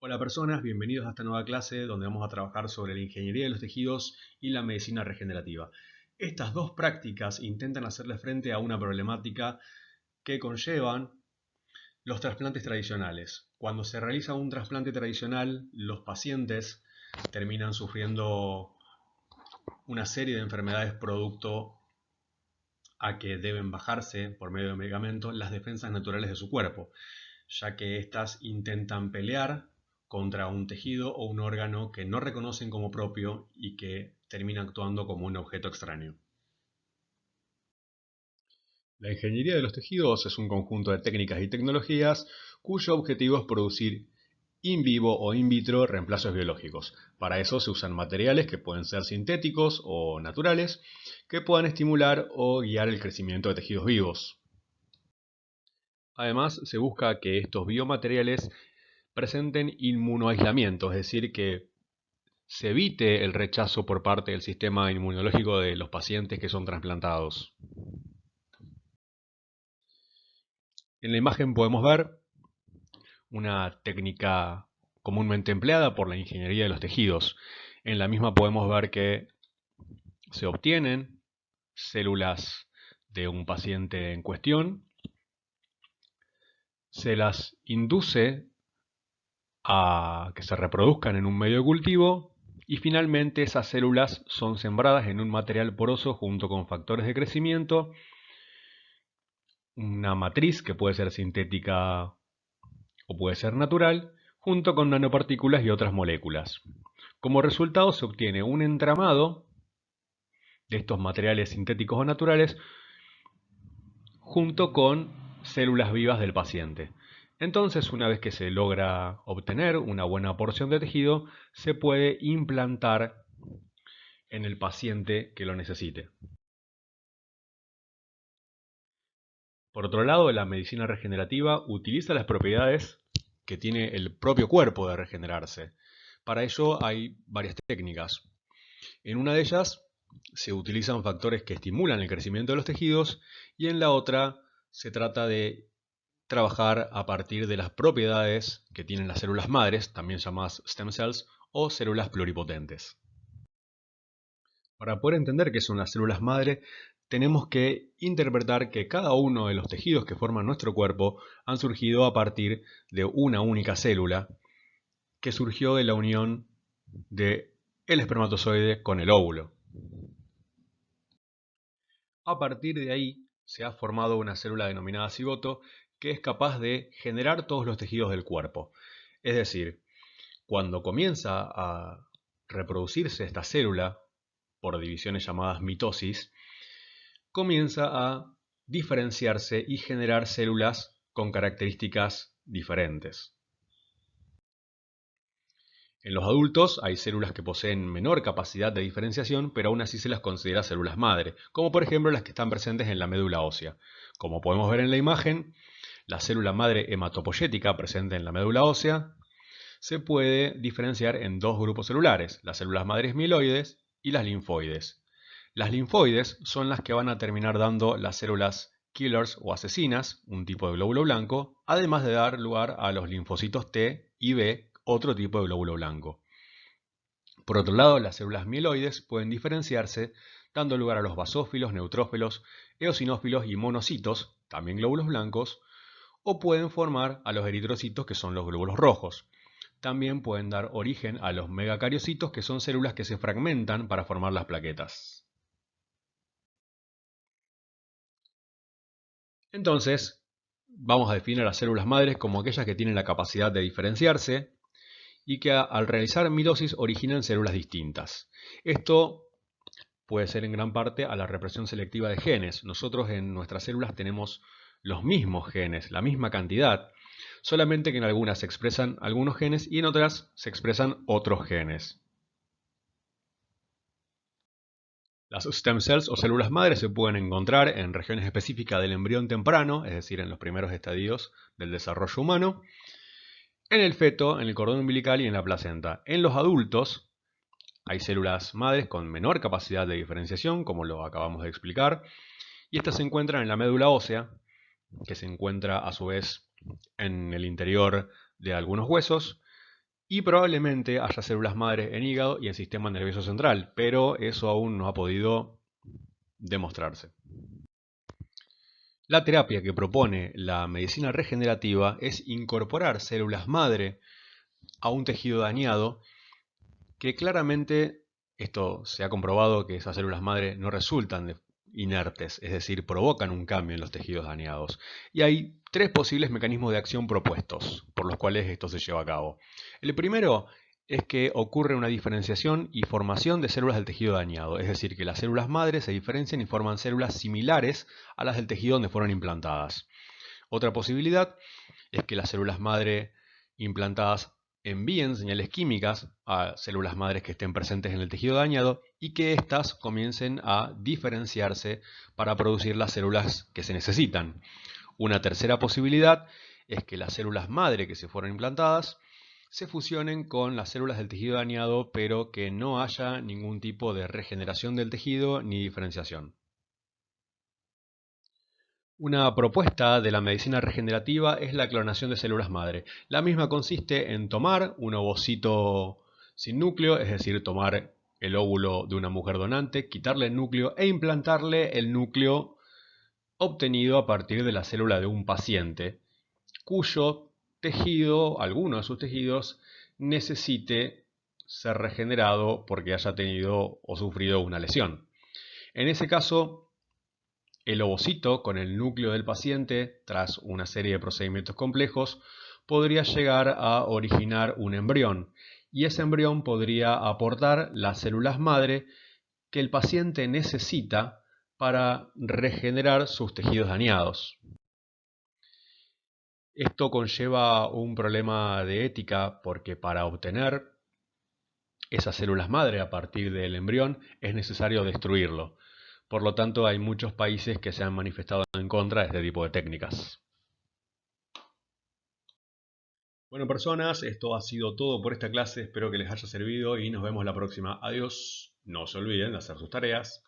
Hola personas, bienvenidos a esta nueva clase donde vamos a trabajar sobre la ingeniería de los tejidos y la medicina regenerativa. Estas dos prácticas intentan hacerle frente a una problemática que conllevan los trasplantes tradicionales. Cuando se realiza un trasplante tradicional, los pacientes terminan sufriendo una serie de enfermedades producto a que deben bajarse por medio de medicamentos las defensas naturales de su cuerpo, ya que éstas intentan pelear contra un tejido o un órgano que no reconocen como propio y que termina actuando como un objeto extraño. La ingeniería de los tejidos es un conjunto de técnicas y tecnologías cuyo objetivo es producir in vivo o in vitro reemplazos biológicos. Para eso se usan materiales que pueden ser sintéticos o naturales, que puedan estimular o guiar el crecimiento de tejidos vivos. Además, se busca que estos biomateriales presenten inmunoaislamiento, es decir, que se evite el rechazo por parte del sistema inmunológico de los pacientes que son trasplantados. En la imagen podemos ver una técnica comúnmente empleada por la ingeniería de los tejidos. En la misma podemos ver que se obtienen células de un paciente en cuestión, se las induce a que se reproduzcan en un medio de cultivo y finalmente esas células son sembradas en un material poroso junto con factores de crecimiento, una matriz que puede ser sintética o puede ser natural, junto con nanopartículas y otras moléculas. Como resultado se obtiene un entramado de estos materiales sintéticos o naturales junto con células vivas del paciente. Entonces, una vez que se logra obtener una buena porción de tejido, se puede implantar en el paciente que lo necesite. Por otro lado, la medicina regenerativa utiliza las propiedades que tiene el propio cuerpo de regenerarse. Para ello hay varias técnicas. En una de ellas se utilizan factores que estimulan el crecimiento de los tejidos y en la otra se trata de trabajar a partir de las propiedades que tienen las células madres, también llamadas stem cells o células pluripotentes. Para poder entender qué son las células madre, tenemos que interpretar que cada uno de los tejidos que forman nuestro cuerpo han surgido a partir de una única célula que surgió de la unión del espermatozoide con el óvulo. A partir de ahí se ha formado una célula denominada cigoto que es capaz de generar todos los tejidos del cuerpo. Es decir, cuando comienza a reproducirse esta célula, por divisiones llamadas mitosis, comienza a diferenciarse y generar células con características diferentes. En los adultos hay células que poseen menor capacidad de diferenciación, pero aún así se las considera células madre, como por ejemplo las que están presentes en la médula ósea. Como podemos ver en la imagen, la célula madre hematopoyética presente en la médula ósea se puede diferenciar en dos grupos celulares, las células madres mieloides y las linfoides. Las linfoides son las que van a terminar dando las células killers o asesinas, un tipo de glóbulo blanco, además de dar lugar a los linfocitos T y B, otro tipo de glóbulo blanco. Por otro lado, las células mieloides pueden diferenciarse dando lugar a los basófilos, neutrófilos, eosinófilos y monocitos, también glóbulos blancos, o pueden formar a los eritrocitos, que son los glóbulos rojos. También pueden dar origen a los megacariocitos, que son células que se fragmentan para formar las plaquetas. Entonces, vamos a definir a las células madres como aquellas que tienen la capacidad de diferenciarse y que al realizar mitosis originan células distintas. Esto puede ser en gran parte a la represión selectiva de genes. Nosotros en nuestras células tenemos los mismos genes, la misma cantidad, solamente que en algunas se expresan algunos genes y en otras se expresan otros genes. Las stem cells o células madre se pueden encontrar en regiones específicas del embrión temprano, es decir, en los primeros estadios del desarrollo humano, en el feto, en el cordón umbilical y en la placenta. En los adultos hay células madres con menor capacidad de diferenciación, como lo acabamos de explicar, y estas se encuentran en la médula ósea, que se encuentra a su vez en el interior de algunos huesos, Y probablemente haya células madre en hígado y en sistema nervioso central, pero eso aún no ha podido demostrarse. La terapia que propone la medicina regenerativa es incorporar células madre a un tejido dañado que claramente, esto se ha comprobado que esas células madre no resultan inertes, es decir, provocan un cambio en los tejidos dañados. Y hay tres posibles mecanismos de acción propuestos por los cuales esto se lleva a cabo. El primero es que ocurre una diferenciación y formación de células del tejido dañado, es decir, que las células madre se diferencian y forman células similares a las del tejido donde fueron implantadas. Otra posibilidad es que las células madre implantadas envíen señales químicas a células madres que estén presentes en el tejido dañado y que éstas comiencen a diferenciarse para producir las células que se necesitan. Una tercera posibilidad es que las células madre que se fueron implantadas se fusionen con las células del tejido dañado, pero que no haya ningún tipo de regeneración del tejido ni diferenciación. Una propuesta de la medicina regenerativa es la clonación de células madre. La misma consiste en tomar un ovocito sin núcleo, es decir, tomar el óvulo de una mujer donante, quitarle el núcleo e implantarle el núcleo obtenido a partir de la célula de un paciente, cuyo tejido, alguno de sus tejidos, necesite ser regenerado porque haya tenido o sufrido una lesión. En ese caso, el ovocito, con el núcleo del paciente, tras una serie de procedimientos complejos, podría llegar a originar un embrión, y ese embrión podría aportar las células madre que el paciente necesita para regenerar sus tejidos dañados. Esto conlleva un problema de ética porque para obtener esas células madre a partir del embrión es necesario destruirlo. Por lo tanto, hay muchos países que se han manifestado en contra de este tipo de técnicas. Bueno, personas, esto ha sido todo por esta clase. Espero que les haya servido y nos vemos la próxima. Adiós. No se olviden de hacer sus tareas.